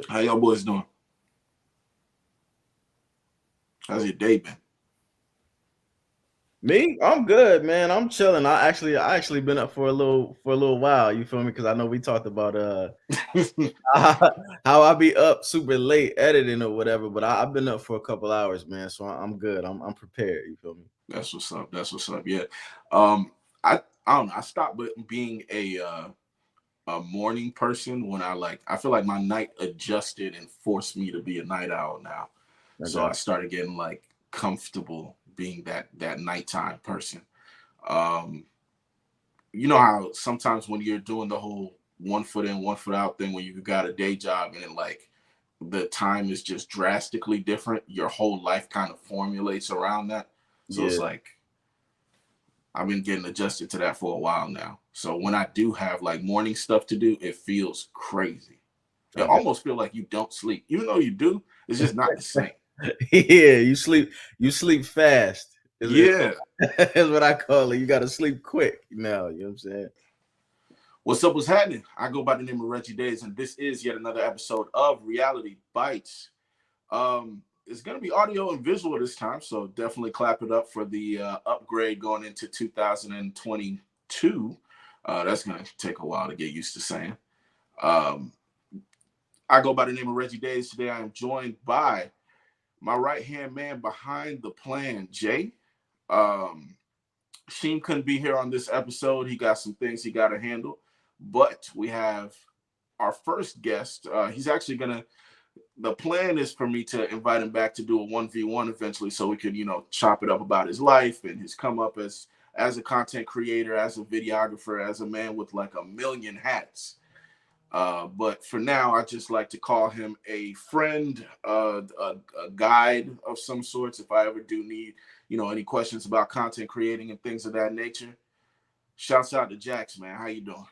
How y'all boys doing? How's your day been? Me, I'm good, man. I'm chilling. I actually been up for a little while. You feel me? Because I know we talked about how I be up super late editing or whatever, but I've been up for a couple hours, man. So I'm good. I'm prepared. You feel me? That's what's up. That's what's up. Yeah. Um, I don't know. I stopped being a morning person when I feel like my night adjusted and forced me to be a night owl now. I So I got started getting like comfortable being that nighttime person. Um, you know how sometimes when you're doing the whole 1 foot in, 1 foot out thing when you got a day job and then like the time is just drastically different, your whole life kind of formulates around that. So it's you. like I've been getting adjusted to that for a while now. So when I do have like morning stuff to do, it feels crazy. It Yeah, I got. almost feels like you don't sleep, even though you do. It's just not the same. Yeah, you sleep fast. Is it? Yeah. Is what I call it. You got to sleep quick now. You know what I'm saying? What's up? What's happening? I go by the name of Reggie DAE, and this is yet another episode of Reality Bites. It's going to be audio and visual this time, so definitely clap it up for the upgrade going into 2022. That's going to take a while to get used to saying. Um, I go by the name of Reggie DAE. Today I am joined by my right hand man behind the plan, Jay. Um, Sheen couldn't be here on this episode. He got some things he got to handle, but we have our first guest. He's actually going to the plan is for me to invite him back to do a 1v1 eventually so we could, chop it up about his life and his come up as a content creator, as a videographer, as a man with like a million hats. But for now, I just like to call him a friend, a guide of some sorts. If I ever do need, any questions about content creating and things of that nature, shouts out to Jax, man. How you doing?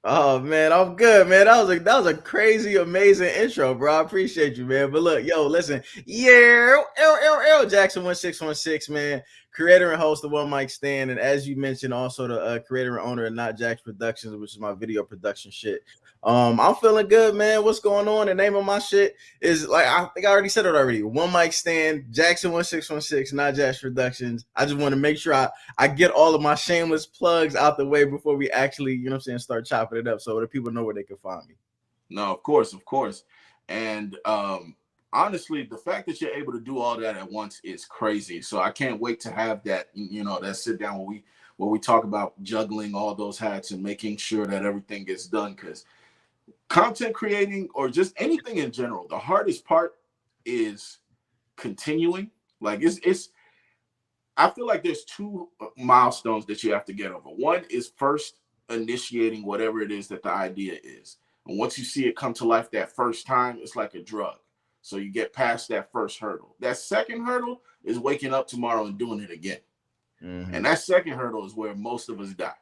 Oh man, I'm good, man. That was a crazy, amazing intro, bro. I appreciate you, man. But look, yo, listen, yeah, L Jackson 1616, man, creator and host of One Mic Stand, and as you mentioned, also the creator and owner of Not Jax Productions, which is my video production shit. I'm feeling good, man. What's going on? The name of my shit is like I think I already said it already. One Mic Stand, Jackson 1616, Not Jax Productions. I just want to make sure I get all of my shameless plugs out the way before we actually, you know what I'm saying, start chopping it up so that people know where they can find me. No, of course, of course. And honestly, the fact that you're able to do all that at once is crazy. So I can't wait to have that, that sit down where we talk about juggling all those hats and making sure that everything gets done. Because content creating or just anything in general, the hardest part is continuing. Like it's I feel like there's two milestones that you have to get over. One is first initiating whatever it is that the idea is. And once you see it come to life that first time, it's like a drug. So you get past that first hurdle. That second hurdle is waking up tomorrow and doing it again. And Mm-hmm. that second hurdle is where most of us die.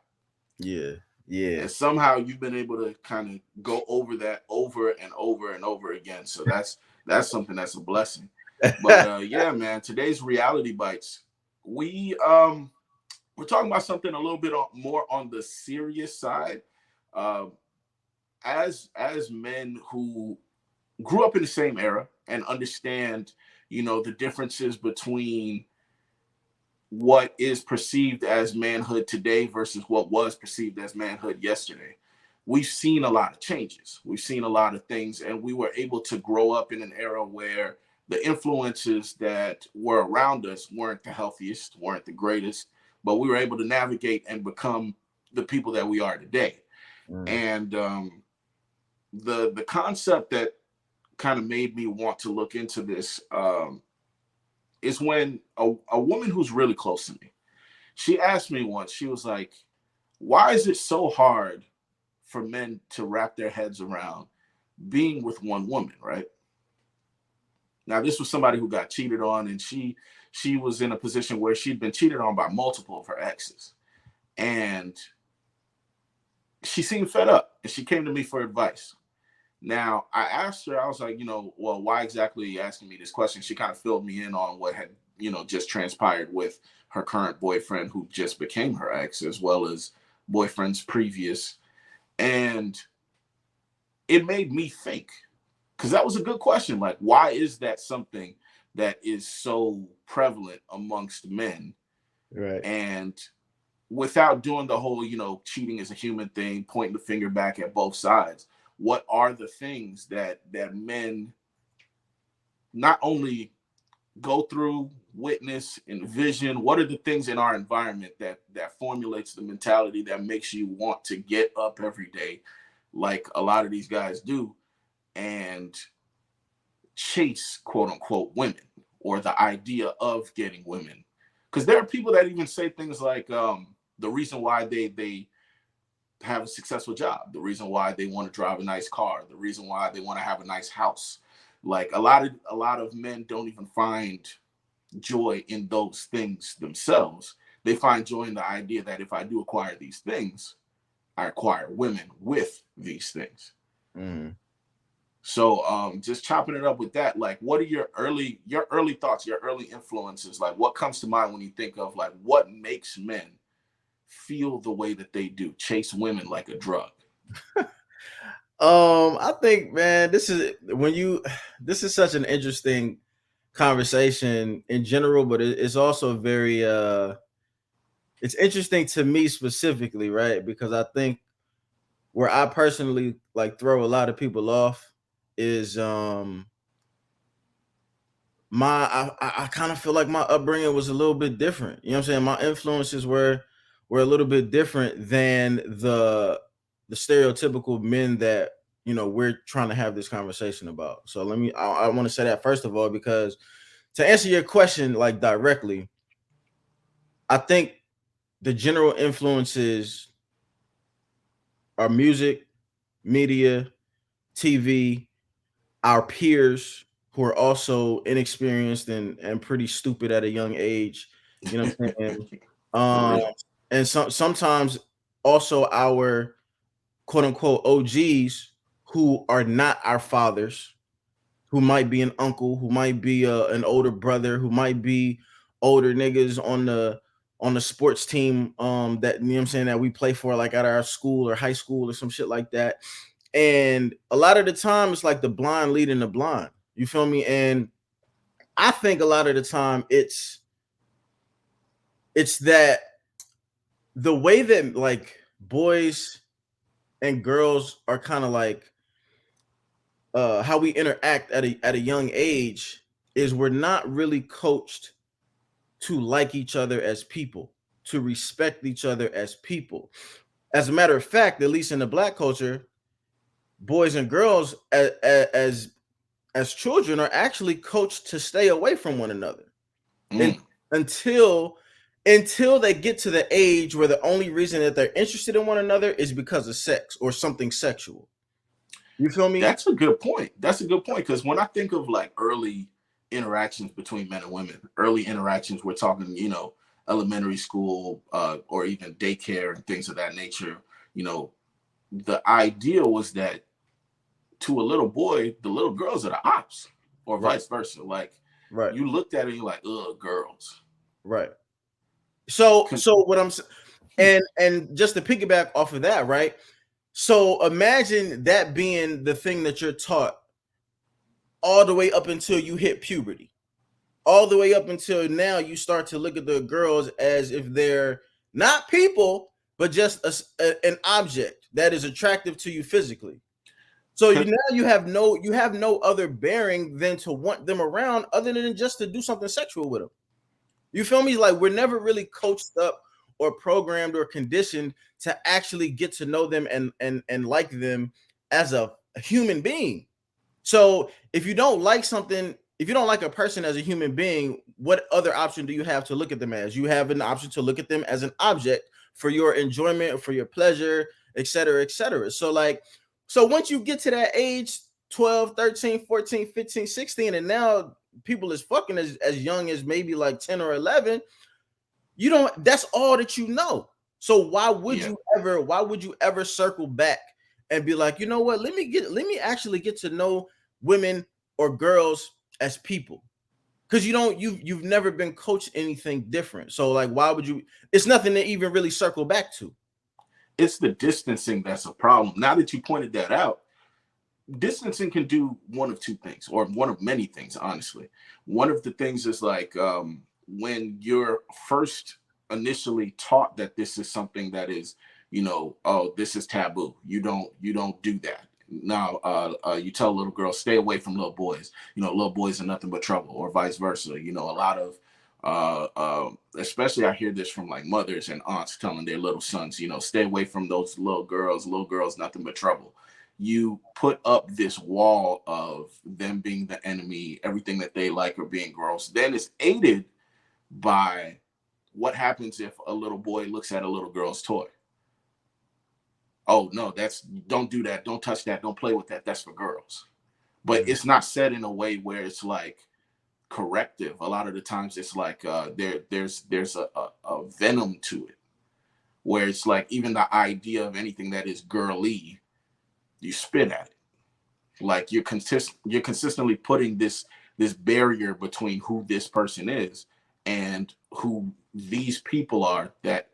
Yeah, yeah. And somehow you've been able to kind of go over that over and over and over again. So that's something that's a blessing. But yeah, man, today's reality bites. We we're talking about something a little bit more on the serious side. Uh, as men who grew up in the same era and understand, the differences between what is perceived as manhood today versus what was perceived as manhood yesterday. We've seen a lot of changes. We've seen a lot of things, and we were able to grow up in an era where the influences that were around us weren't the healthiest, weren't the greatest, but we were able to navigate and become the people that we are today. Mm. And the concept that kind of made me want to look into this is when a woman who's really close to me, she asked me once, she was like, why is it so hard for men to wrap their heads around being with one woman, right? Now, this was somebody who got cheated on, and she was in a position where she'd been cheated on by multiple of her exes. And she seemed fed up, and she came to me for advice. Now, I asked her, I was like, well, why exactly are you asking me this question? She kind of filled me in on what had, just transpired with her current boyfriend who just became her ex, as well as boyfriends previous. And it made me think, because that was a good question. Like, why is that something that is so prevalent amongst men? Right. And without doing the whole, cheating is a human thing, pointing the finger back at both sides, what are the things that men not only go through, witness, envision? What are the things in our environment that formulates the mentality that makes you want to get up every day, like a lot of these guys do, and chase quote unquote women, or the idea of getting women? Because there are people that even say things like, the reason why they have a successful job, the reason why they want to drive a nice car, the reason why they want to have a nice house. Like a lot of men don't even find joy in those things themselves. They find joy in the idea that if I do acquire these things, I acquire women with these things. Mm. So just chopping it up with that, like, what are your early thoughts, your early influences? Like, what comes to mind when you think of like what makes men feel the way that they do, chase women like a drug? I think, man, this is such an interesting conversation in general, but it's also very it's interesting to me specifically, right? Because I think where I personally like throw a lot of people off is I kind of feel like my upbringing was a little bit different. You know what I'm saying? My influences were a little bit different than the stereotypical men that we're trying to have this conversation about. So I want to say that first of all, because to answer your question like directly, I think the general influences are music, media, TV, our peers who are also inexperienced and pretty stupid at a young age. You know what I'm saying? For Um, real. and sometimes also our quote unquote OGs who are not our fathers, who might be an uncle, who might be an older brother, who might be older niggas on the sports team that you know what I'm saying that we play for, like at our school or high school or some shit like that. And a lot of the time it's like the blind leading the blind. You feel me? And I think a lot of the time it's that the way that like boys and girls are kind of like how we interact at a young age is we're not really coached to like each other as people, to respect each other as people. As a matter of fact, at least in the black culture, boys and girls as children are actually coached to stay away from one another and Mm. until they get to the age where the only reason that they're interested in one another is because of sex or something sexual. You feel me? That's a good point. That's a good point, because when I think of like early interactions between men and women, early interactions, we're talking, elementary school, or even daycare and things of that nature. You know, the idea was that to a little boy, the little girls are the ops, or Right, vice versa. Like, right, you looked at it, and you're like, ugh, girls. right. So Con- what and just to piggyback off of that, right? So imagine that being the thing that you're taught all the way up until you hit puberty. All the way up until now, you start to look at the girls as if they're not people, but just an object that is attractive to you physically. So you have no other bearing than to want them around, other than just to do something sexual with them. You feel me? Like we're never really coached up or programmed or conditioned to actually get to know them and like them as a human being. So if you don't like something, if you don't like a person as a human being, what other option do you have to look at them as? You have an option to look at them as an object for your enjoyment, for your pleasure, et cetera, et cetera. So once you get to that age, 12, 13, 14, 15, 16, and now people is fucking as young as maybe like 10 or 11, you don't, that's all that you know. So yeah, why would you ever circle back and be like, you know what, let me actually get to know women or girls as people? Because you've never been coached anything different. So like why would you, it's nothing to even really circle back to. it's the distancing that's a problem. Now that you pointed that out, distancing can do one of two things, or one of many things, honestly. One of the things is like when you're first initially taught that this is something that is, oh, this is taboo. You don't do that. Now, you tell little girls, stay away from little boys. Little boys are nothing but trouble, or vice versa. A lot of, especially I hear this from like mothers and aunts telling their little sons, stay away from those little girls. Little girls, nothing but trouble. You put up this wall of them being the enemy, everything that they like are being gross. Then it's aided by what happens if a little boy looks at a little girl's toy. Oh no, don't do that, don't touch that, don't play with that, that's for girls. But it's not said in a way where it's like corrective. A lot of the times it's like there's a venom to it, where it's like even the idea of anything that is girly, you spit at it. Like you're consistently putting this barrier between who this person is and who these people are that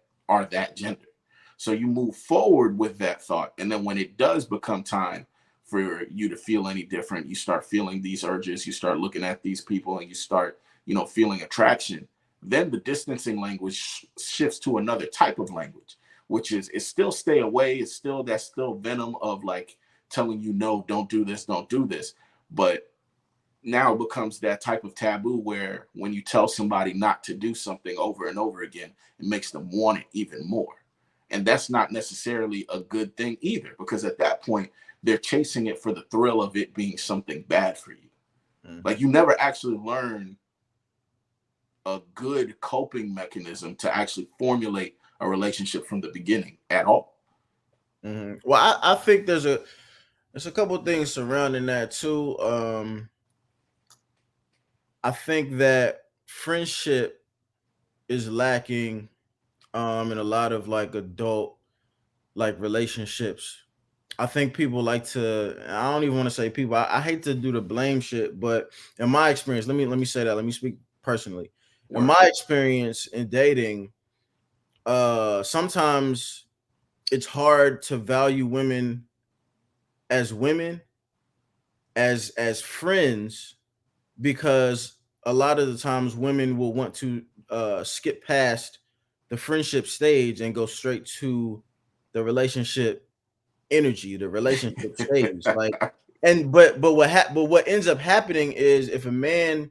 gender. So you move forward with that thought, and then when it does become time for you to feel any different, you start feeling these urges, you start looking at these people, and you start feeling attraction. Then the distancing language shifts to another type of language, which is it's still stay away. It's still venom of like telling you no, don't do this, don't do this. But now it becomes that type of taboo where when you tell somebody not to do something over and over again, it makes them want it even more. And that's not necessarily a good thing either, because at that point they're chasing it for the thrill of it being something bad for you. Like you never actually learn a good coping mechanism to actually formulate a relationship from the beginning at all. Well, I think there's a couple of things surrounding that too. I think that friendship is lacking in a lot of like adult like relationships. I think people like to, I don't even want to say people. I hate to do the blame shit, but in my experience, let me say that. Let me speak personally. In my experience in dating, sometimes it's hard to value women as friends, because a lot of the times women will want to skip past the friendship stage and go straight to the relationship energy, the relationship stage. Like, and but what ends up happening is if a man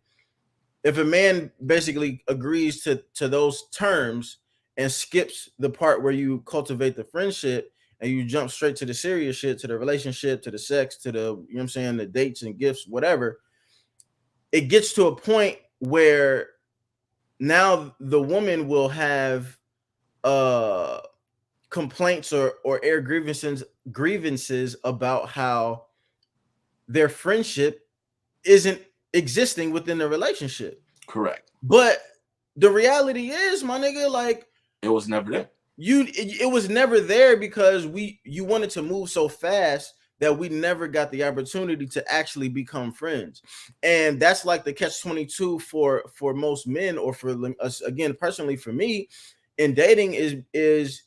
basically agrees to those terms and skips the part where you cultivate the friendship and you jump straight to the serious shit, to the relationship, to the sex, to the, you know what I'm saying, the dates and gifts, whatever, it gets to a point where now the woman will have uh complaints or air grievances about how their friendship isn't existing within the relationship. Correct. But the reality is, my nigga, like it was never there. It was never there because you wanted to move so fast that we never got the opportunity to actually become friends. And that's like the catch-22 for most men, or for us, again, personally for me, in dating is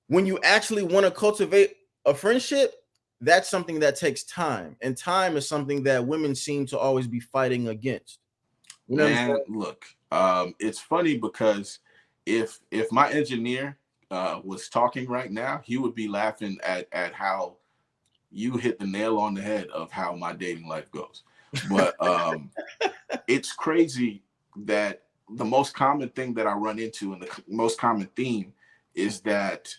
when you actually want to cultivate a friendship, that's something that takes time. And time is something that women seem to always be fighting against. You know, man, look, it's funny because if my engineer was talking right now, he would be laughing at how you hit the nail on the head of how my dating life goes. But it's crazy that the most common thing that I run into, and the most common theme, is that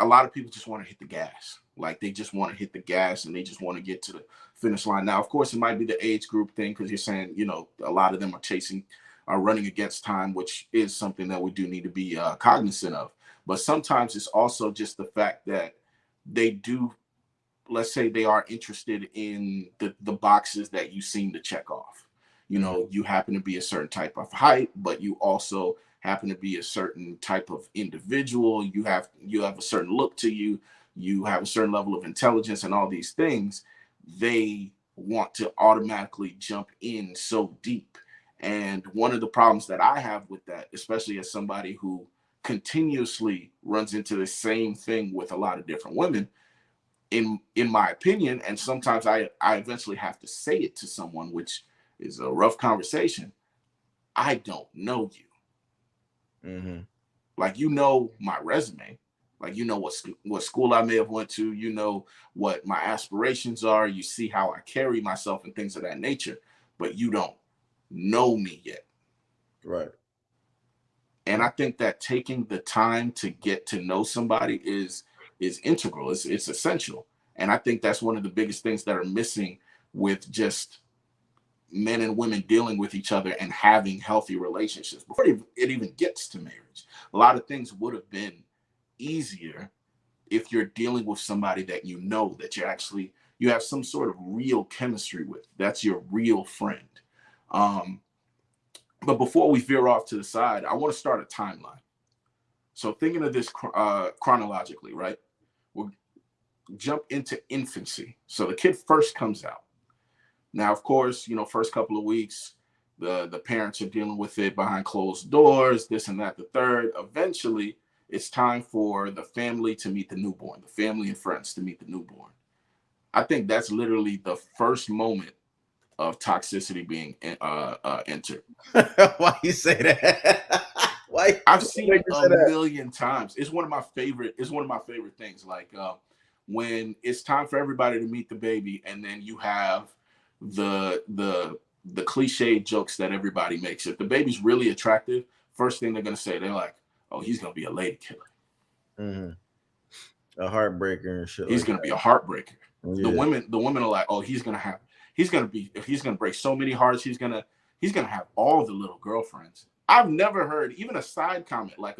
a lot of people just want to hit the gas. Like they just want to hit the gas and they just want to get to the finish line. Now, of course, it might be the age group thing, because you're saying, a lot of them are running against time, which is something that we do need to be cognizant of. But sometimes it's also just the fact that they do, let's say they are interested in the boxes that you seem to check off. You happen to be a certain type of height, but you also happen to be a certain type of individual. You have a certain look to you. You have a certain level of intelligence, and all these things. They want to automatically jump in so deep. And one of the problems that I have with that, especially as somebody who continuously runs into the same thing with a lot of different women, in my opinion, and sometimes I eventually have to say it to someone, which is a rough conversation. I don't know you. Mm-hmm. Like, you know my resume, like, you know what school I may have went to, you know what my aspirations are, you see how I carry myself and things of that nature, but you don't know me yet. Right. And I think that taking the time to get to know somebody is integral. It's essential. And I think that's one of the biggest things that are missing with just men and women dealing with each other and having healthy relationships before it even gets to marriage. A lot of things would have been easier if you're dealing with somebody that you know, that you have some sort of real chemistry with. That's your real friend. But before we veer off to the side, I want to start a timeline. So thinking of this chronologically, right? We'll jump into infancy. So the kid first comes out. Now, of course, you know, first couple of weeks, the parents are dealing with it behind closed doors, this and that, the third. Eventually, it's time for the family to meet the newborn, the family and friends to meet the newborn. I think that's literally the first moment of toxicity being entered. Why you say that? Why? I've seen Why it you a say that? million times. It's one of my favorite. It's one of my favorite things. Like when it's time for everybody to meet the baby, and then you have the cliche jokes that everybody makes. If the baby's really attractive, first thing they're gonna say, they're like, "Oh, he's gonna be a lady killer. Mm-hmm. A heartbreaker and shit He's like gonna be a heartbreaker." that. The Yeah. women are like, "Oh, he's gonna break so many hearts. He's gonna have all the little girlfriends." I've never heard even a side comment like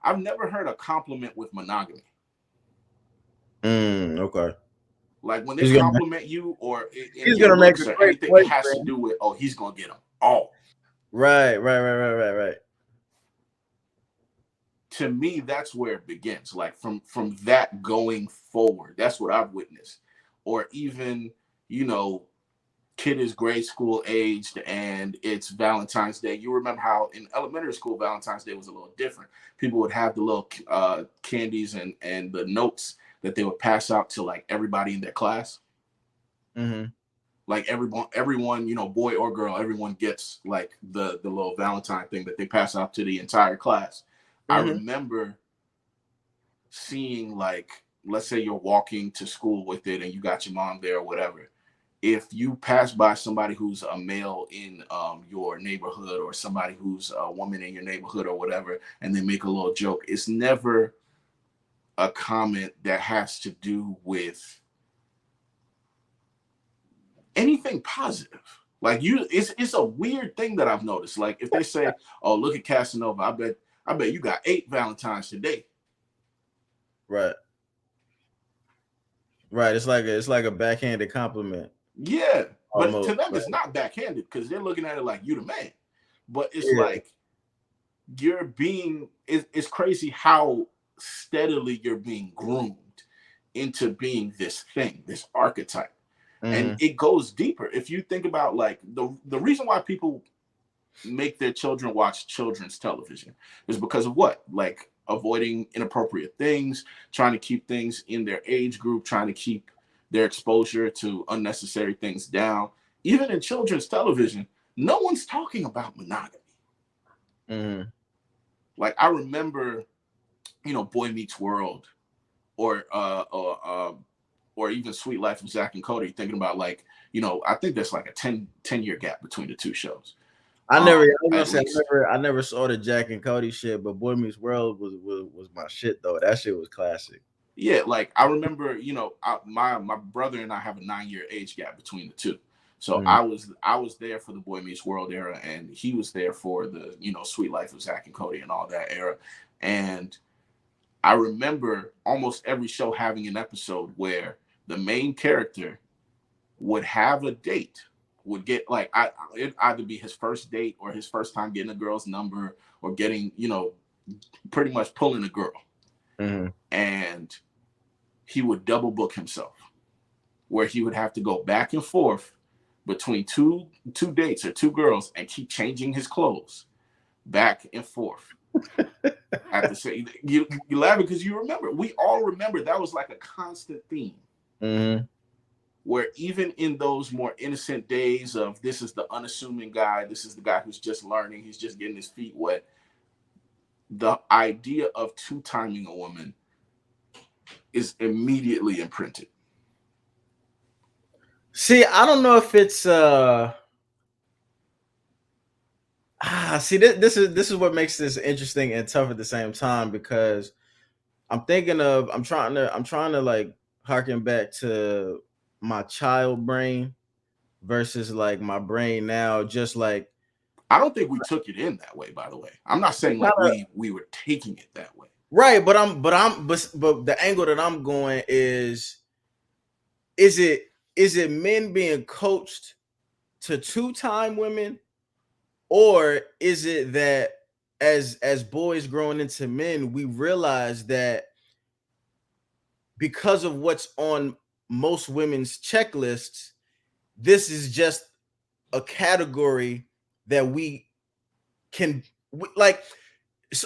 I've never heard a compliment with monogamy. Okay. Like when they He's gonna compliment you or in he's your gonna make looks a or great anything, it has to boyfriend. do with, oh, he's gonna get them all. Right. To me, that's where it begins. Like from that going forward, that's what I've witnessed. Or even, you know, kid is grade school aged and it's Valentine's Day. You remember how in elementary school Valentine's Day was a little different. People would have the little candies and the notes that they would pass out to like everybody in their class. Mm-hmm. Like everyone, you know, boy or girl, everyone gets like the little Valentine thing that they pass out to the entire class. I Mm-hmm. remember seeing, like, let's say you're walking to school with it and you got your mom there or whatever. If you pass by somebody who's a male in your neighborhood or somebody who's a woman in your neighborhood or whatever, and they make a little joke, it's never a comment that has to do with anything positive. Like it's a weird thing that I've noticed. Like if they say, "Oh, look at Casanova," I bet you got 8 Valentines today. Right. Right. It's like a backhanded compliment Yeah, but to almost. them Like, it's not backhanded because they're looking at it like you the man. But it's yeah. like you're being. It's crazy how steadily you're being groomed into being this thing, this archetype, and Mm-hmm. it goes deeper. If you think about like the reason why people make their children watch children's television is because of what? Like avoiding inappropriate things, trying to keep things in their age group, trying to keep their exposure to unnecessary things down. Even in children's television, no one's talking about monogamy. Mm-hmm. Like I remember, you know, Boy Meets World or or even Sweet Life of Zach and Cody, thinking about like, you know, I think there's like a 10-year gap between the two shows. I was gonna At say least. I never saw the Jack and Cody shit, but Boy Meets World was my shit though. That shit was classic. Yeah, like I remember, you know, my brother and I have a 9-year age gap between the two. So Mm-hmm. I was there for the Boy Meets World era, and he was there for the, you know, Sweet Life of Zach and Cody and all that era. And I remember almost every show having an episode where the main character would have a date, would get like it'd either be his first date or his first time getting a girl's number or getting, you know, pretty much pulling a girl. Mm-hmm. And he would double book himself, where he would have to go back and forth between two dates or two girls and keep changing his clothes back and forth. At the same, you laughing because you remember. We all remember that was like a constant theme. Mm-hmm. Where even in those more innocent days of this is the unassuming guy, this is the guy who's just learning, he's just getting his feet wet, the idea of two-timing a woman is immediately imprinted. See, I don't know if it's see, this is what makes this interesting and tough at the same time, because I'm trying to like harken back to my child brain versus like my brain now, just like I don't think we took it in that way, by the way. I'm not saying like we were taking it that way. right, but the angle that I'm going is it men being coached to two-time women, or is it that as boys growing into men, we realize that because of what's on most women's checklists, this is just a category that we can like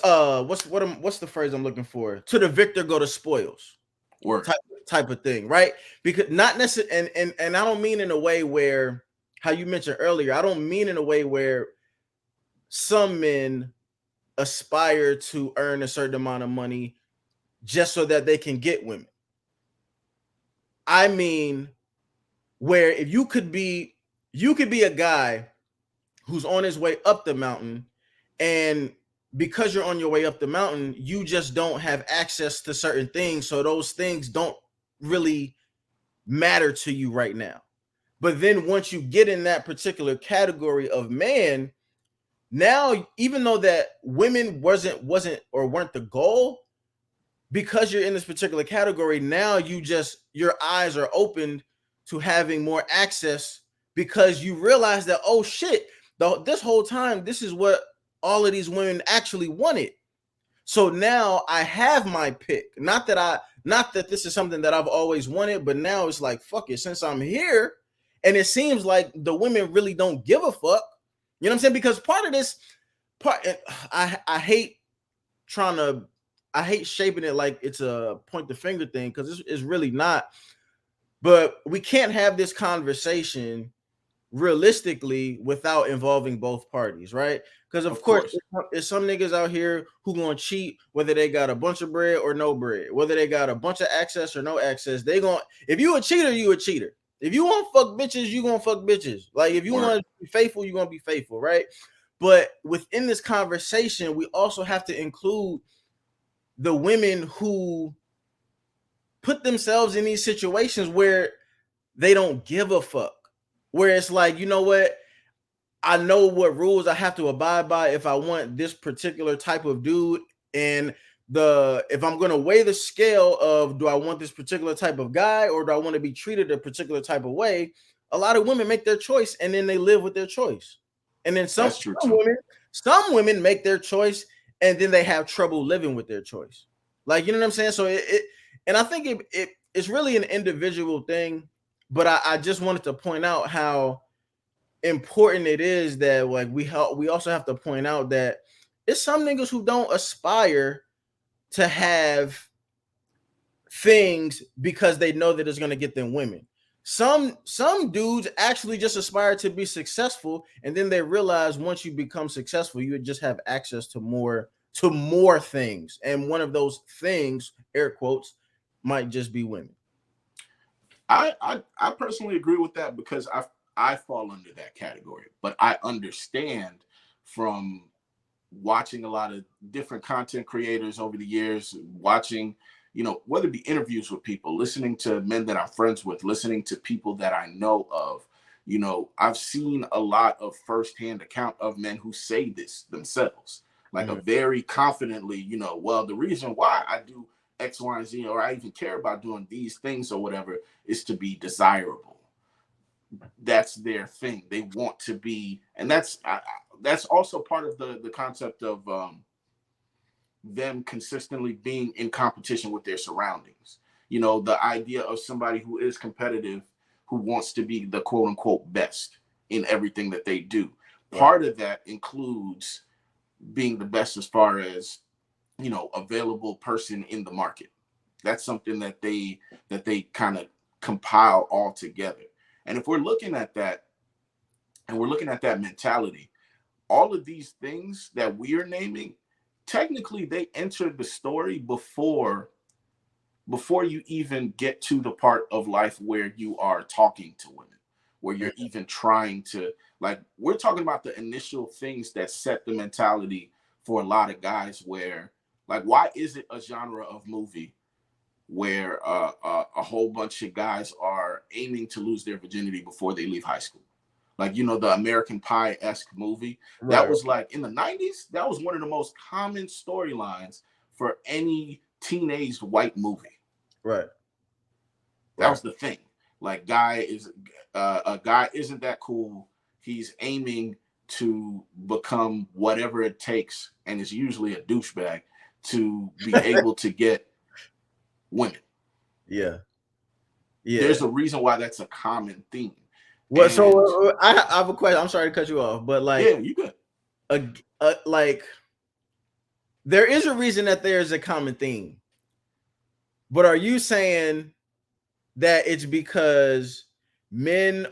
what's the phrase I'm looking for? To the victor go the spoils. Word. Type of thing, right? Because not necessarily, and I don't mean in a way where, how you mentioned earlier, I don't mean in a way where some men aspire to earn a certain amount of money just so that they can get women. I mean, where if you could be a guy who's on his way up the mountain, and because you're on your way up the mountain, you just don't have access to certain things, so those things don't really matter to you right now. But then once you get in that particular category of man, now even though that women wasn't or weren't the goal, because you're in this particular category, now your eyes are opened to having more access, because you realize that, oh shit, this whole time this is what all of these women actually wanted. So now I have my pick. Not that this is something that I've always wanted, but now it's like, fuck it, since I'm here, and it seems like the women really don't give a fuck. You know what I'm saying? Because I hate I hate shaping it like it's a point the finger thing, because it's really not. But we can't have this conversation realistically without involving both parties, right? Because of course, there's some niggas out here who gonna cheat whether they got a bunch of bread or no bread, whether they got a bunch of access or no access. They gonna, if you a cheater, you a cheater. If you want to fuck bitches, you gonna fuck bitches. Like if you want to be faithful, you gonna be faithful, right? But within this conversation, we also have to include the women who put themselves in these situations where they don't give a fuck. Where it's like, you know what? I know what rules I have to abide by if I want this particular type of dude. And if I'm going to weigh the scale of, do I want this particular type of guy, or do I want to be treated a particular type of way? A lot of women make their choice and then they live with their choice. And then some women make their choice and then they have trouble living with their choice. Like, you know what I'm saying? So and I think it's really an individual thing, but I just wanted to point out how important it is that, like, we also have to point out that it's some niggas who don't aspire to have things because they know that it's going to get them women. Some dudes actually just aspire to be successful, and then they realize once you become successful, you just have access to more things, and one of those things, air quotes, might just be women. I personally agree with that, because I fall under that category, but I understand from watching a lot of different content creators over the years, watching, whether it be interviews with people, listening to men that I'm friends with, listening to people that I know of, I've seen a lot of firsthand account of men who say this themselves, like a very confidently, well, the reason why I do X, Y, and Z, or I even care about doing these things or whatever, is to be desirable. That's their thing. They want to be, and that's also part of the concept of them consistently being in competition with their surroundings. The idea of somebody who is competitive, who wants to be the quote unquote best in everything that they do. Part of that includes being the best as far as, available person in the market. That's something that they kind of compile all together. And if we're looking at that, and we're looking at that mentality, all of these things that we are naming, technically they entered the story before you even get to the part of life where you are talking to women, where you're even trying to, like, we're talking about the initial things that set the mentality for a lot of guys, where, like, why is it a genre of movie where a whole bunch of guys are aiming to lose their virginity before they leave high school? Like, you know, the American Pie-esque movie, that was like in the 90s, that was one of the most common storylines for any teenage white movie. Right. That was the thing. Like, a guy isn't that cool. He's aiming to become whatever it takes, and it's usually a douchebag, to be able to get women. Yeah. There's a reason why that's a common theme. Well, so I have a question. I'm sorry to cut you off, but like, yeah, you good. Like, there is a reason that there's a common theme, but are you saying that it's because men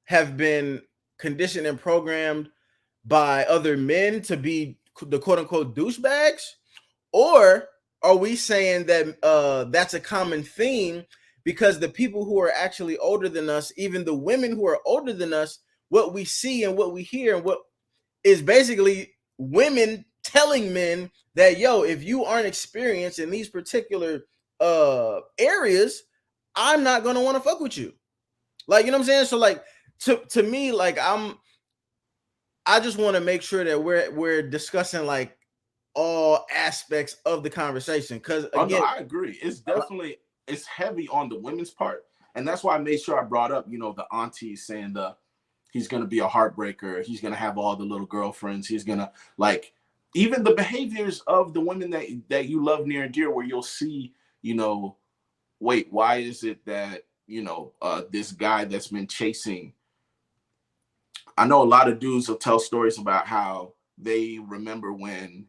have been conditioned and programmed by other men to be the quote unquote douchebags? Or are we saying that that's a common theme because the people who are actually older than us, even the women who are older than us, what we see and what we hear and what is basically women telling men that, yo, if you aren't experienced in these particular areas, I'm not going to want to fuck with you. Like, you know what I'm saying? So like, to me, like, I just want to make sure that we're discussing like all aspects of the conversation, because again, I agree. It's definitely, it's heavy on the women's part, and that's why I made sure I brought up, you know, the aunties saying he's gonna be a heartbreaker, he's gonna have all the little girlfriends, he's gonna, like, even the behaviors of the women that you love near and dear, where you'll see, you know, wait, why is it that, you know, this guy that's been chasing, I know a lot of dudes will tell stories about how they remember when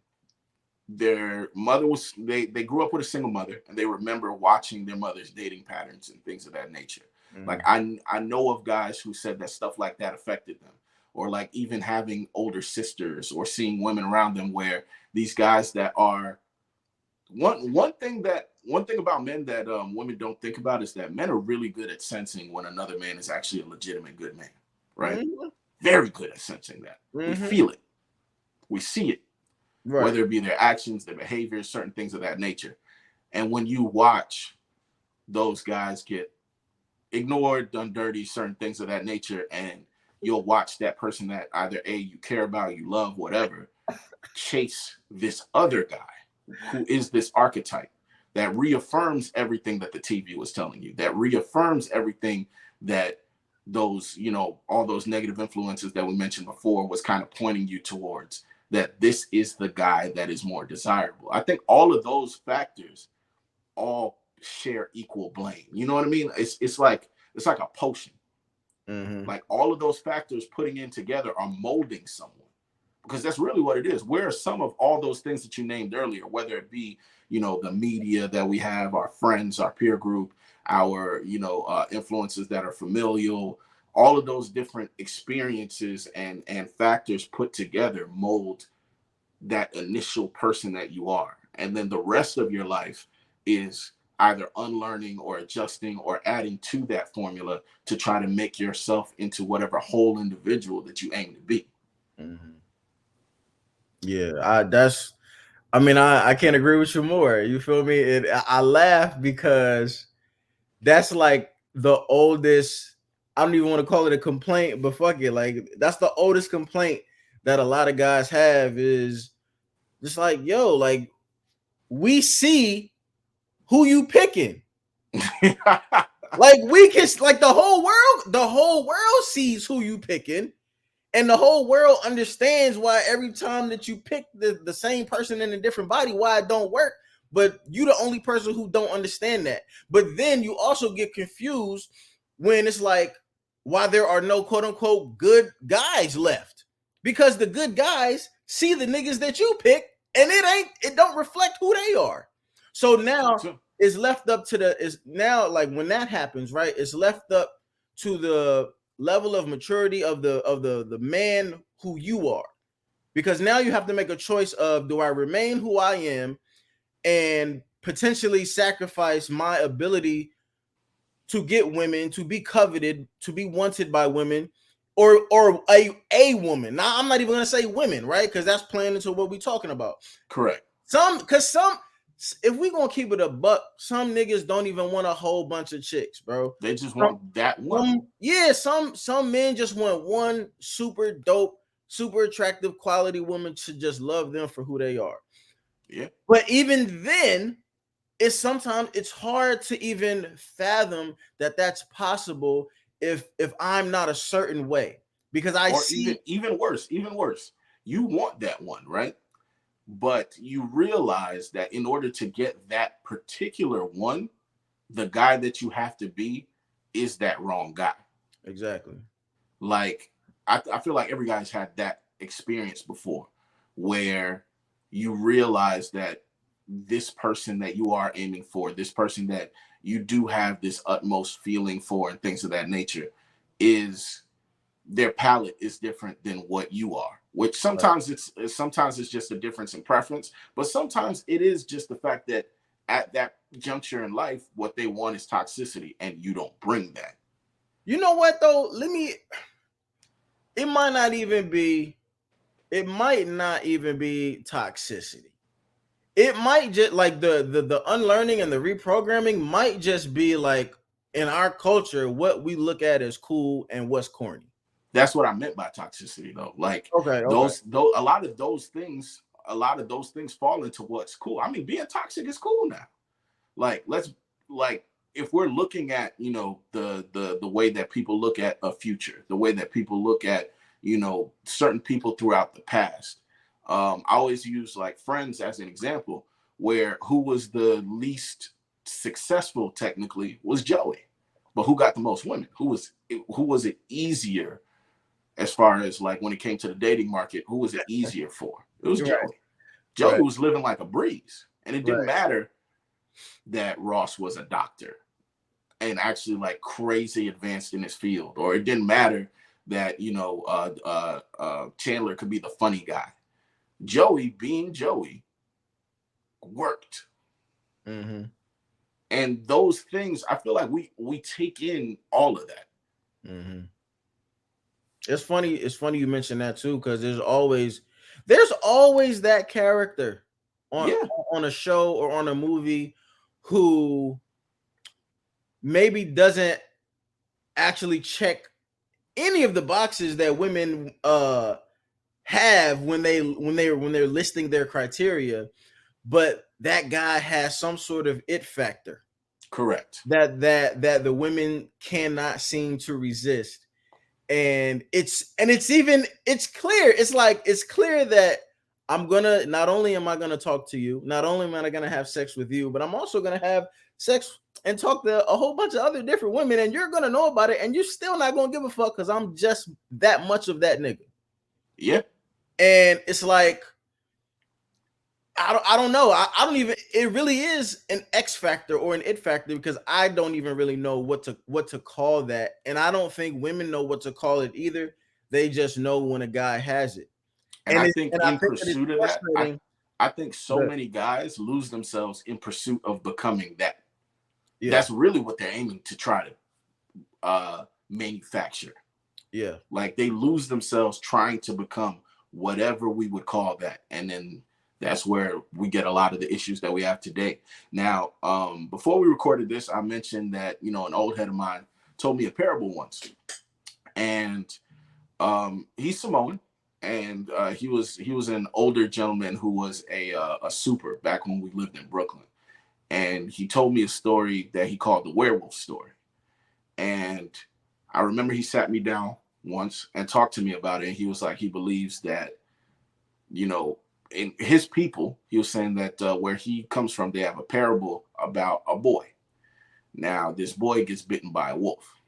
their mother was, they grew up with a single mother, and they remember watching their mother's dating patterns and things of that nature. Like, I know of guys who said that stuff like that affected them, or like even having older sisters, or seeing women around them where these guys that are, one thing about men that women don't think about is that men are really good at sensing when another man is actually a legitimate good man, right? Very good at sensing that. We feel it, we see it. Right. Whether it be their actions, their behaviors, certain things of that nature. And when you watch those guys get ignored, done dirty, certain things of that nature, and you'll watch that person that either A, you care about, you love, whatever, chase this other guy who is this archetype that reaffirms everything that the TV was telling you, that reaffirms everything that those, you know, all those negative influences that we mentioned before was kind of pointing you towards, that this is the guy that is more desirable. I think all of those factors all share equal blame. You know what I mean? It's like a potion. Like, all of those factors putting in together are molding someone, because that's really what it is. Where are some of all those things that you named earlier, whether it be, you know, the media that we have, our friends, our peer group, our, you know, influences that are familial, all of those different experiences and factors put together mold that initial person that you are. And then the rest of your life is either unlearning or adjusting or adding to that formula to try to make yourself into whatever whole individual that you aim to be. Yeah, I can't agree with you more. You feel me? I laugh because that's like the oldest, I don't even want to call it a complaint, but fuck it. Like, that's the oldest complaint that a lot of guys have, is just like, yo, like, we see who you picking. Like, we can, like, the whole world sees who you picking, and the whole world understands why every time that you pick the same person in a different body, why it don't work. But you the only person who don't understand that. But then you also get confused when it's like, why there are no quote unquote good guys left, because the good guys see the niggas that you pick, and it don't reflect who they are. So now it's left up to the is now like when that happens, right? It's left up to the level of maturity of the man who you are. Because now you have to make a choice of, do I remain who I am and potentially sacrifice my ability to get women, to be coveted, to be wanted by women, or a woman. Now I'm not even gonna say women, right? Because that's playing into what we're talking about. Correct. Some if we gonna keep it a buck, some niggas don't even want a whole bunch of chicks, bro. They just want that one. Some men just want one super dope, super attractive quality woman to just love them for who they are. Yeah. But even then, sometimes it's hard to even fathom that that's possible if I'm not a certain way, because I see even worse, you want that one, right? But you realize that in order to get that particular one, the guy that you have to be is that wrong guy. Exactly. Like I feel like every guy's had that experience before, where you realize that this person that you are aiming for, this person that you do have this utmost feeling for and things of that nature, is their palate is different than what you are, which sometimes it's just a difference in preference, but sometimes it is just the fact that at that juncture in life, what they want is toxicity and you don't bring that. You know what though? It might not even be toxicity. It might just like the unlearning and the reprogramming might just be like, in our culture, what we look at as cool and what's corny. That's what I meant by toxicity, though. Like those a lot of those things fall into what's cool. I mean, being toxic is cool now. Like if we're looking at, you know, the way that people look at a future, the way that people look at, you know, certain people throughout the past. I always use like Friends as an example, where who was the least successful technically was Joey, but who got the most women? Who was it easier as far as like when it came to the dating market? Who was it easier for? It was Joey. Joey was living like a breeze, and it didn't matter that Ross was a doctor and actually like crazy advanced in his field, or it didn't matter that, you know, Chandler could be the funny guy. Joey, being Joey, worked. Mm-hmm. And those things, I feel like we take in all of that. Mm-hmm. It's funny you mentioned that too, because there's always that character on a show or on a movie who maybe doesn't actually check any of the boxes that women have when they're listing their criteria, but that guy has some sort of it factor. Correct. That the women cannot seem to resist. And it's clear. It's clear that not only am I gonna talk to you, not only am I gonna have sex with you, but I'm also gonna have sex and talk to a whole bunch of other different women, and you're gonna know about it, and you're still not gonna give a fuck because I'm just that much of that nigga. Yeah. And it's like, I don't know. I don't even. It really is an X factor or an it factor, because I don't even really know what to call that, and I don't think women know what to call it either. They just know when a guy has it. And I think in pursuit of that, I think so many guys lose themselves in pursuit of becoming that. Yeah. That's really what they're aiming to try to manufacture. Yeah. Like they lose themselves trying to become whatever we would call that. And then that's where we get a lot of the issues that we have today. Now, before we recorded this, I mentioned that, you know, an old head of mine told me a parable once. And he's Samoan. And he was an older gentleman who was a super back when we lived in Brooklyn. And he told me a story that he called the werewolf story. And I remember he sat me down once and talked to me about it. And he was like, he believes that, you know, in his people, he was saying that where he comes from, they have a parable about a boy. Now, this boy gets bitten by a wolf.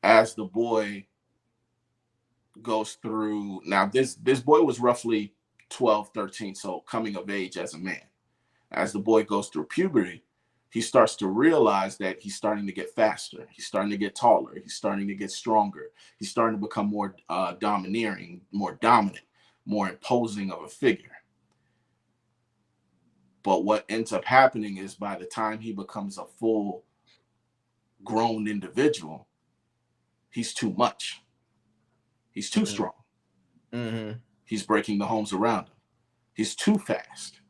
As the boy goes through, now this boy was roughly 12, 13, so coming of age as a man. As the boy goes through puberty, he starts to realize that he's starting to get faster. He's starting to get taller. He's starting to get stronger. He's starting to become more domineering, more dominant, more imposing of a figure. But what ends up happening is by the time he becomes a full grown individual, he's too much. He's too strong. Mm-hmm. He's breaking the homes around him. He's too fast.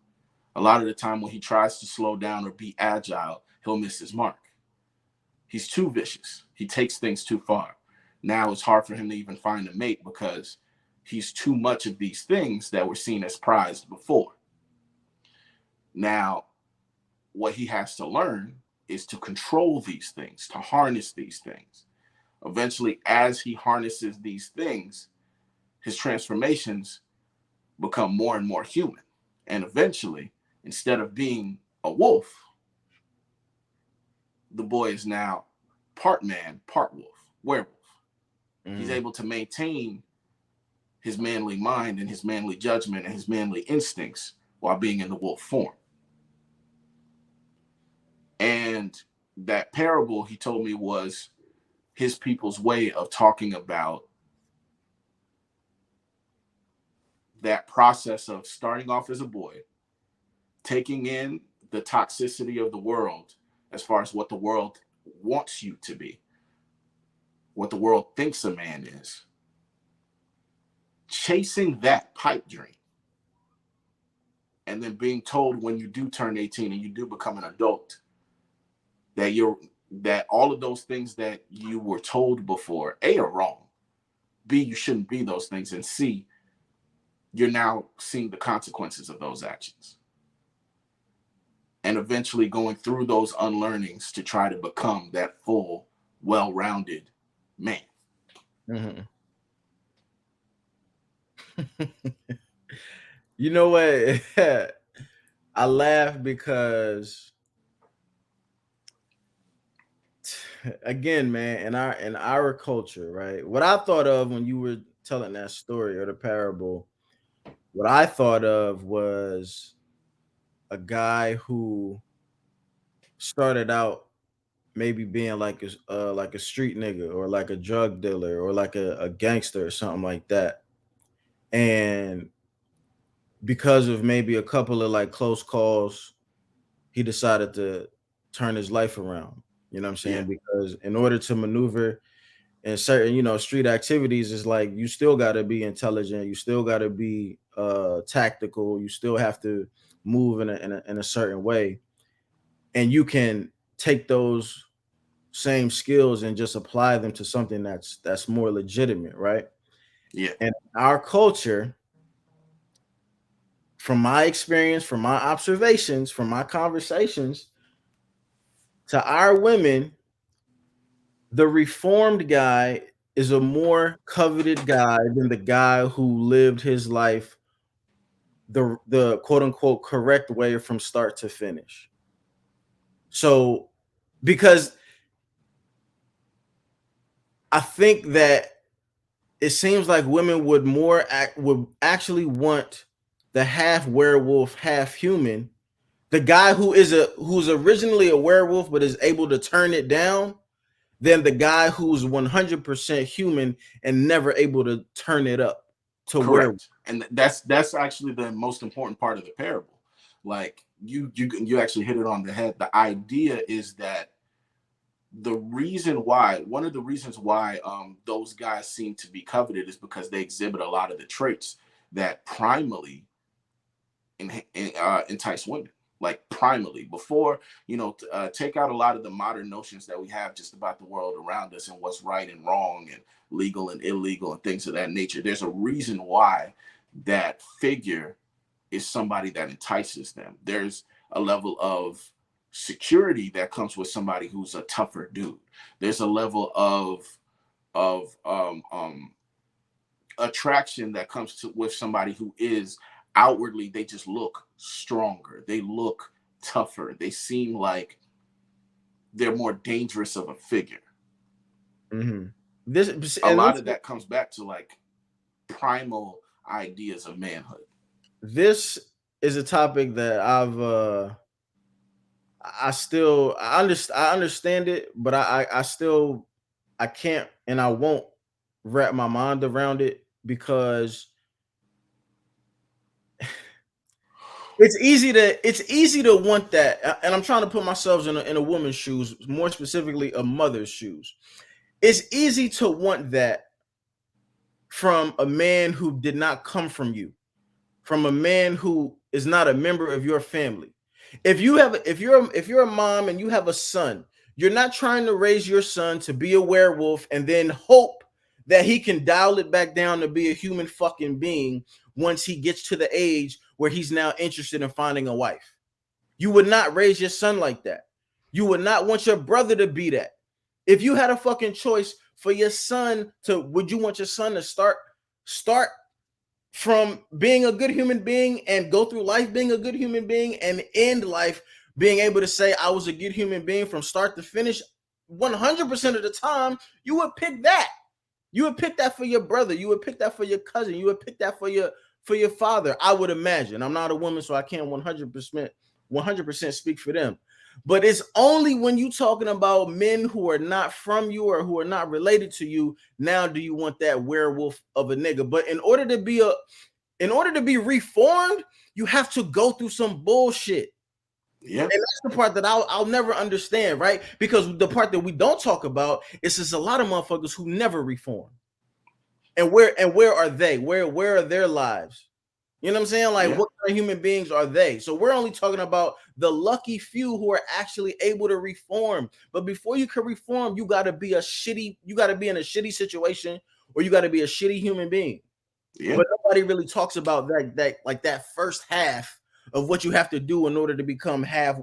A lot of the time when he tries to slow down or be agile, he'll miss his mark. He's too vicious. He takes things too far. Now it's hard for him to even find a mate because he's too much of these things that were seen as prized before. Now, what he has to learn is to control these things, to harness these things. Eventually, as he harnesses these things, his transformations become more and more human. And eventually, instead of being a wolf, the boy is now part man, part wolf, werewolf. He's able to maintain his manly mind and his manly judgment and his manly instincts while being in the wolf form. And that parable he told me was his people's way of talking about that process of starting off as a boy, taking in the toxicity of the world as far as what the world wants you to be, what the world thinks a man is, chasing that pipe dream, and then being told when you do turn 18 and you do become an adult that all of those things that you were told before, A, are wrong, B, you shouldn't be those things, and C, you're now seeing the consequences of those actions. And eventually going through those unlearnings to try to become that full, well-rounded man. Mm-hmm. You know what? I laugh because again, man, in our culture, right? What I thought of when you were telling that story or the parable, what I thought of was a guy who started out maybe being like a street nigga or like a drug dealer or like a gangster or something like that. And because of maybe a couple of like close calls, he decided to turn his life around. You know what I'm saying? Yeah. Because in order to maneuver in certain, street activities, is like you still got to be intelligent, you still got to be tactical, you still have to move in a certain way, and you can take those same skills and just apply them to something that's more legitimate, right? Yeah. And our culture, from my experience, from my observations, from my conversations, to our women, the reformed guy is a more coveted guy than the guy who lived his life the quote unquote correct way from start to finish. So, because I think that it seems like women would actually want the half werewolf, half human, the guy who's originally a werewolf but is able to turn it down, than the guy who's 100% human and never able to turn it up to werewolf. Correct. And that's actually the most important part of the parable. Like you actually hit it on the head. The idea is that one of the reasons why those guys seem to be coveted is because they exhibit a lot of the traits that primally entice women. Like primally, before take out a lot of the modern notions that we have just about the world around us and what's right and wrong and legal and illegal and things of that nature. There's a reason why that figure is somebody that entices them. There's a level of security that comes with somebody who's a tougher dude. There's a level of attraction that comes with somebody who is outwardly, they just look stronger, they look tougher, they seem like they're more dangerous of a figure. Mm-hmm. A lot of that comes back to like primal ideas of manhood. This is a topic that I understand it, but I still I can't and I won't wrap my mind around it because it's easy to want that, and I'm trying to put myself in a woman's shoes, more specifically a mother's shoes. It's easy to want that from a man who did not come from you, from a man who is not a member of your family. If you're a mom and you have a son, you're not trying to raise your son to be a werewolf and then hope that he can dial it back down to be a human fucking being once he gets to the age where he's now interested in finding a wife. You would not raise your son like that. You would not want your brother to be that. If you had a fucking choice for your son to, would you want your son to start from being a good human being and go through life being a good human being and end life being able to say I was a good human being from start to finish? 100% of the time, you would pick that. You would pick that for your brother. You would pick that for your cousin. You would pick that for your father. I would imagine. I'm not a woman, so I can't 100% speak for them. But it's only when you talking about men who are not from you or who are not related to you, now do you want that werewolf of a nigga. But in order to be reformed, you have to go through some bullshit. Yeah. And that's the part that I'll never understand, right? Because the part that we don't talk about is there's a lot of motherfuckers who never reform. And where are they? Where are their lives? You know what I'm saying? Like, what kind of human beings are they? So we're only talking about the lucky few who are actually able to reform. But before you can reform, you gotta be in a shitty situation, or you gotta be a shitty human being. Yeah. But nobody really talks about that first half of what you have to do in order to become half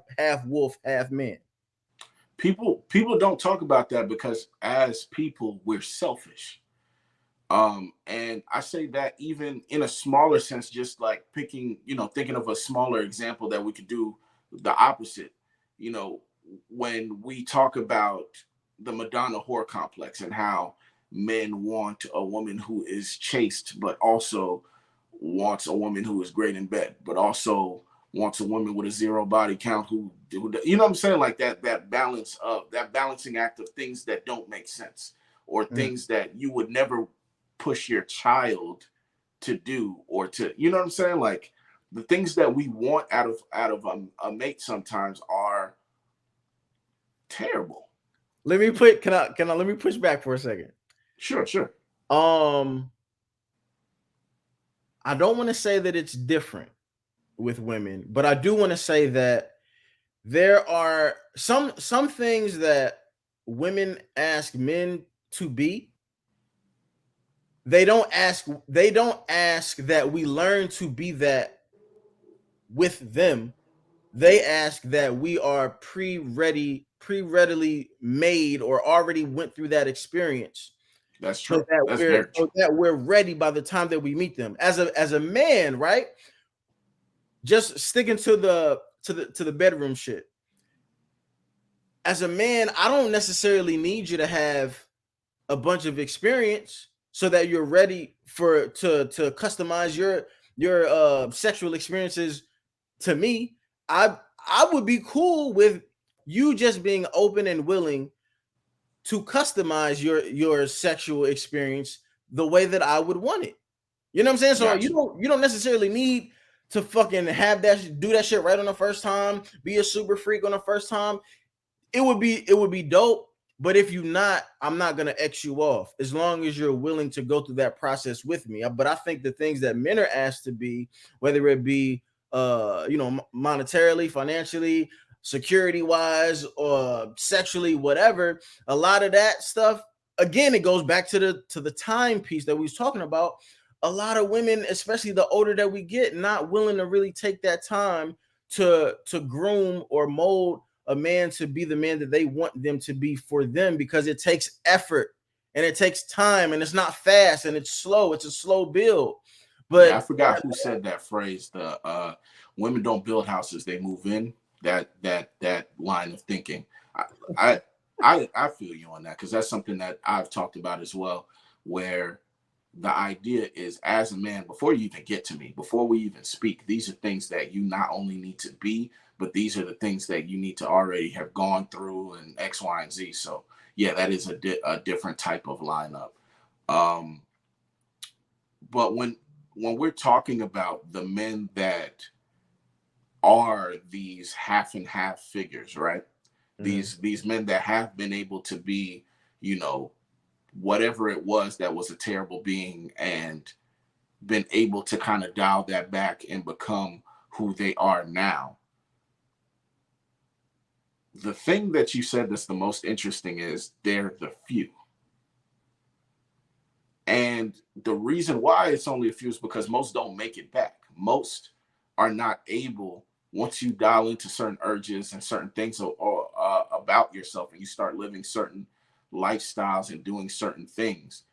wolf, half man. People don't talk about that because as people, we're selfish. And I say that even in a smaller sense, just like thinking of a smaller example that we could do the opposite. When we talk about the Madonna whore complex and how men want a woman who is chaste, but also wants a woman who is great in bed, but also wants a woman with a zero body count who you know what I'm saying? Like that balancing act of things that don't make sense, or things that you would never push your child to do, or to, you know what I'm saying? Like the things that we want out of a mate sometimes are terrible. Let me push back for a second. Sure. I don't want to say that it's different with women, but I do want to say that there are some things that women ask men to be. They don't ask that we learn to be that with them. They ask that we are pre-readily made or already went through that experience. That's true. That's very true. So that we're ready by the time that we meet them. As a man, right? Just sticking to the bedroom shit. As a man, I don't necessarily need you to have a bunch of experience so that you're ready to customize your sexual experiences to me. I would be cool with you just being open and willing to customize your sexual experience the way that I would want it. You know what I'm saying? So Gotcha. you don't necessarily need to fucking have do that shit right on the first time, be a super freak on the first time. It would be dope. But if you're not, I'm not gonna X you off as long as you're willing to go through that process with me. But I think the things that men are asked to be, whether it be monetarily, financially, security wise, or sexually, whatever, a lot of that stuff, again, it goes back to the time piece that we was talking about. A lot of women, especially the older that we get, not willing to really take that time to groom or mold a man to be the man that they want them to be for them, because it takes effort and it takes time and it's not fast and it's slow. It's a slow build. But I forgot who said that phrase. The women don't build houses; they move in. That line of thinking. I feel you on that, because that's something that I've talked about as well, where the idea is, as a man, before you even get to me, before we even speak, these are things that you not only need to be, but these are the things that you need to already have gone through and X, Y, and Z. So yeah, that is a different type of lineup. Um, but when we're talking about the men that are these half and half figures, right? These men that have been able to be, you know, whatever it was that was a terrible being, and been able to kind of dial that back and become who they are now. The thing that you said that's the most interesting is they're the few. And the reason why it's only a few is because most don't make it back. Most are not able, once you dial into certain urges and certain things about yourself, and you start living certain lifestyles and doing certain things,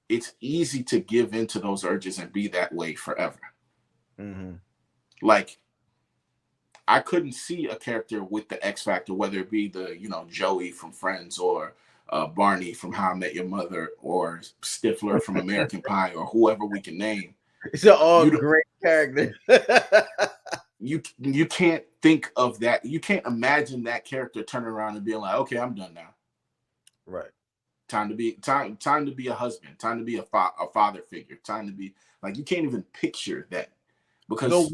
it's easy to give into those urges and be that way forever. Mm-hmm. Like, I couldn't see a character with the X factor, whether it be the, you know, Joey from Friends, or Barney from How I Met Your Mother, or Stifler from American Pie, or whoever we can name. It's an all You great character. you can't think of that. You can't imagine that character turning around and being like, okay, I'm done now. Right. Time to be a husband. Time to be a father figure. Time to be, like, you can't even picture that. Because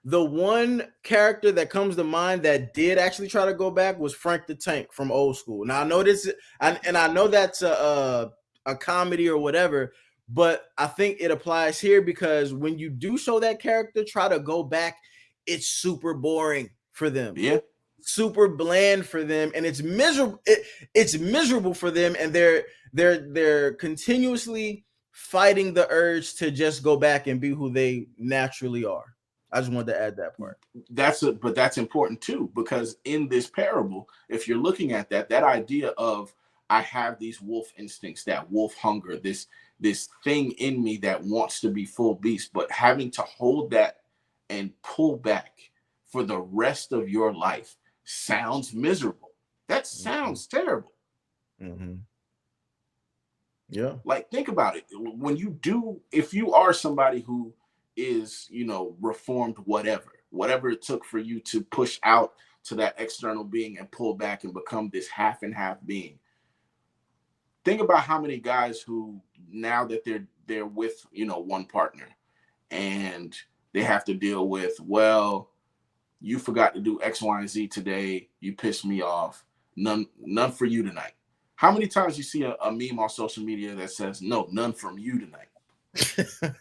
the one character that comes to mind that did actually try to go back was Frank the Tank from Old School. Now I know this, and I know that's a comedy or whatever, but I think it applies here because when you do show that character try to go back, it's super boring for them. Yeah. Super bland for them, and it's miserable. It's miserable for them, and they're continuously fighting the urge to just go back and be who they naturally are. I just wanted to add that part. But that's important too, because in this parable, if you're looking at that idea of, I have these wolf instincts, that wolf hunger, this thing in me that wants to be full beast, but having to hold that and pull back for the rest of your life sounds miserable. That sounds terrible. Mm-hmm. Yeah. Like, think about it. When you do, if you are somebody who is, you know, reformed, whatever it took for you to push out to that external being and pull back and become this half and half being. Think about how many guys who, now that they're with, you know, one partner, and they have to deal with, well, you forgot to do X, Y, and Z today. You pissed me off. None for you tonight. How many times you see a meme on social media that says, no, none from you tonight?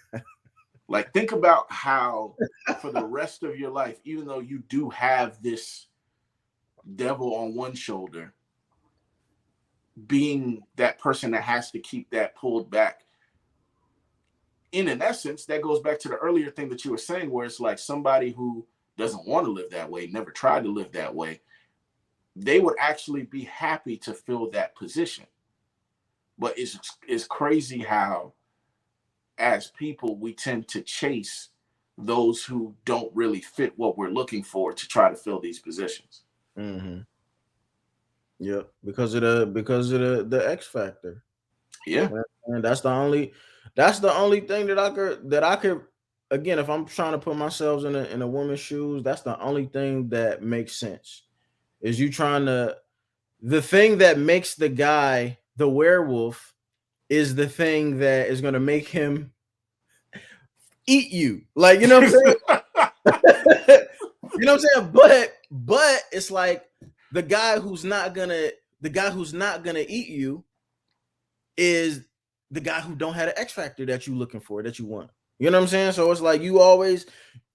Like, think about how for the rest of your life, even though you do have this devil on one shoulder, being that person that has to keep that pulled back, in an essence, that goes back to the earlier thing that you were saying, where it's like somebody who doesn't want to live that way, never tried to live that way, they would actually be happy to fill that position. But it's crazy how, as people, we tend to chase those who don't really fit what we're looking for to try to fill these positions. Mm-hmm. Yeah, because of the X factor. Yeah, and that's the only thing that I could again, if I'm trying to put myself in a woman's shoes, that's the only thing that makes sense. Is you trying to, the thing that makes the guy the werewolf is the thing that is going to make him eat you. Like, you know what I'm saying? You know what I'm saying? But it's like the guy who's not gonna eat you is the guy who don't have an X factor that you looking for, that you want. You know what I'm saying? So it's like you always,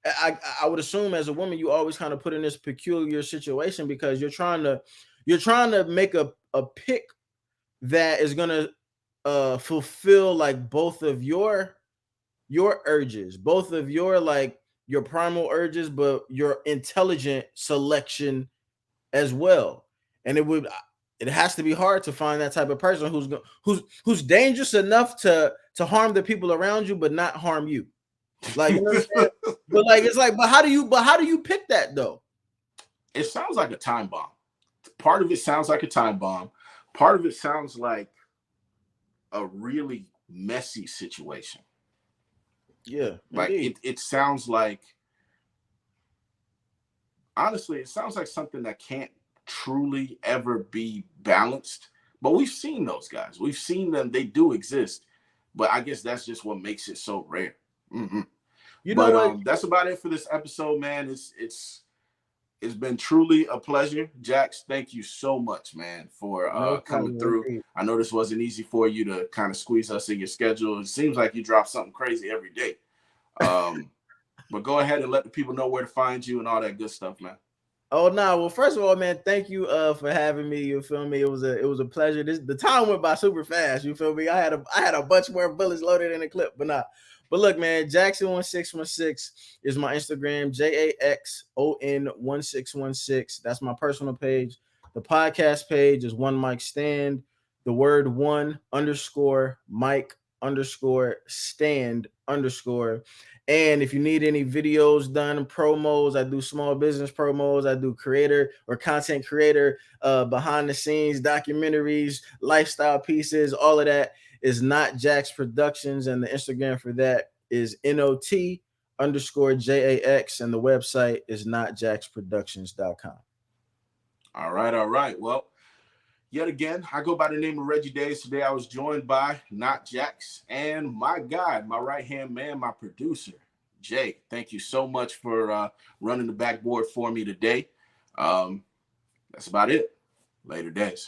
I would assume as a woman, you always kind of put in this peculiar situation because you're trying to make a pick that is gonna fulfill like both of your urges, both of your like your primal urges, but your intelligent selection as well. And it has to be hard to find that type of person who's dangerous enough to harm the people around you, but not harm you. Like, you know what I'm saying? But like, it's like, but how do you pick that though? it sounds like a time bomb. Part of it sounds like a time bomb. Part of it sounds like a really messy situation. Yeah, Like indeed. it sounds like, honestly, it sounds like something that can't truly ever be balanced. But we've seen those guys. We've seen them. They do exist. But I guess that's just what makes it so rare. Mm-hmm. You know But what? that's about it for this episode, man. It's been truly a pleasure. Jax, thank you so much, man, for No coming problem, through. indeed. I know this wasn't easy for you to kind of squeeze us in your schedule. It seems like you drop something crazy every day. But go ahead and let the people know where to find you and all that good stuff, man. Oh no! Well, first of all, man, thank you for having me. You feel me? It was a pleasure. The time went by super fast. You feel me? I had a bunch more bullets loaded in the clip, but not. But look, man, Jackson1616 is my Instagram. JAXON1616. That's my personal page. The podcast page is One Mic Stand. The word one underscore Mike underscore stand underscore. And if you need any videos done, promos, I do small business promos. I do creator or content creator, behind the scenes documentaries, lifestyle pieces. All of that is Not Jax Productions, and the Instagram for that is NOT underscore JAX, and the website is notjaxproductions.com. All right, all right. Well, yet again, I go by the name of Reggie DAE. Today I was joined by Not Jax and my guy, my right-hand man, my producer, Jay. Thank you so much for running the backboard for me today. That's about it. Later days.